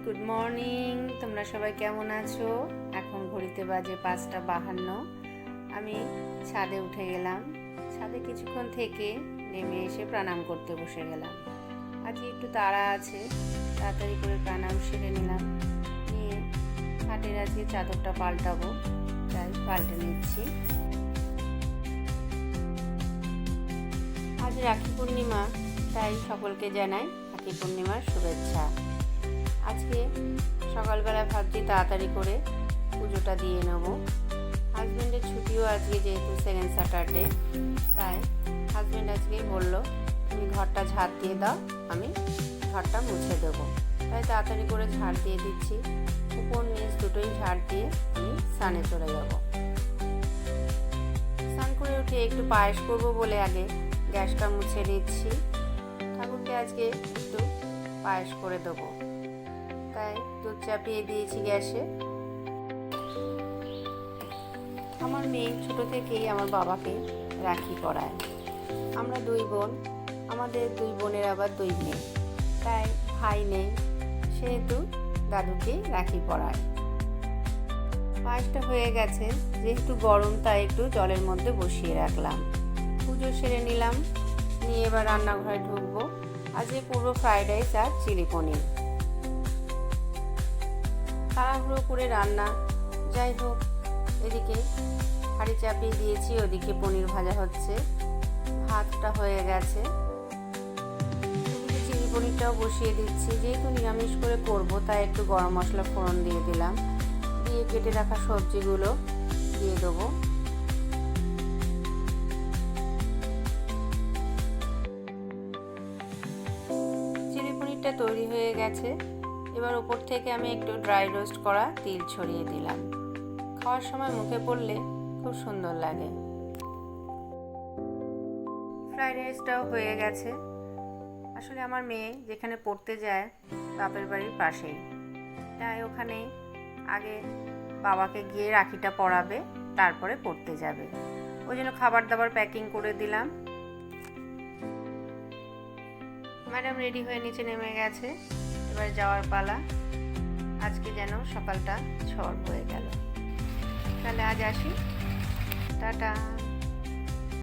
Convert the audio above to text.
Good morning. তোমরা সবাই কেমন আছো? এখন ঘড়িতে বাজে 5:52। আমি ছাদে উঠে গেলাম। ছাদে কিছুক্ষণ থেকে নেমে এসে প্রণাম করতে বসে গেলাম। আজকে একটু তাড়া আছে, তাড়াতাড়ি করে প্রণাম সেরে নিলাম। নিয়ে খাটের আজকে চাদরটা পাল্টাবো, তাই পাল্টে নিচ্ছি। আজ রাখি পূর্ণিমা, তাই সকলকে জানাই রাখি পূর্ণিমার শুভেচ্ছা। আজকে সকালবেলা ভাবছি তাড়াতাড়ি করে পুজোটা দিয়ে নেব। হাজব্যান্ডের ছুটিও আজকে, যেহেতু সেকেন্ড স্যাটারডে, তাই হাজব্যান্ড আজকে বলল তুমি ঘরটা ঝাড় দিয়ে দাও, আমি ঘরটা মুছে দেবো। তাই তাড়াতাড়ি করে ঝাড় দিয়ে দিচ্ছি। উপর নিচ দুটোই ঝাড় দিয়ে আমি স্নানে চলে যাব। স্নান করে উঠে একটু পায়েস করব বলে আগে গ্যাসটা মুছে নিচ্ছি। ঠাকুরকে আজকে একটু পায়েস করে দেবো, তাই দুধ চাপিয়ে দিয়েছি গ্যাসে। আমার মেয়ে ছোট থেকেই আমার বাবাকে রাখি পরায়। আমরা 2 বোন, আমাদের 2 বোনের আবার 2 মেয়ে, তাই ভাই নেই, সেহেতু দাদুকে রাখি পরায়। পায়েসটা হয়ে গেছে, যেহেতু গরম তাই একটু জলের মধ্যে বসিয়ে রাখলাম। পুজো সেরে নিলাম, নিয়ে এবার রান্নাঘরে ঢুকবো। আজকে পুরো ফ্রাইড রাইস আর চিলি পনির। তাড়াহুড়ো করে রান্না, যাই হোক। এদিকে হাঁড়ি চাপিয়ে দিয়েছি, ওদিকে পনির ভাজা হচ্ছে, ভাতটা হয়ে গেছে। এদিকে চিলি পনিরটাও বসিয়ে দিচ্ছি। যেহেতু নিরামিষ করে করব, তাই একটু গরম মশলা ফোড়ন দিয়ে দিলাম, দিয়ে কেটে রাখা সবজিগুলো দিয়ে দেবো। চিলি পনিরটা তৈরি হয়ে গেছে। এবার উপর থেকে আমি একটু ড্রাই রোস্ট করা তিল ছড়িয়ে দিলাম। খাওয়ার সময় মুখে পড়লে খুব সুন্দর লাগে। ফ্রাইড রাইসটাও হয়ে গেছে। আসলে আমার মেয়ে যেখানে পড়তে যায় বাপের বাড়ির পাশেই, তাই ওখানে আগে বাবাকে গিয়ে রাখিটা পরাবে, তারপরে পড়তে যাবে। ওই জন্য খাবার দাবার প্যাকিং করে দিলাম। ম্যাডাম রেডি হয়ে নিচে নেমে গেছে, এবার যাওয়ার পালা। আজকে যেন সকালটা ঝড় হয়ে গেল। তাহলে আজ আসি, টাটা।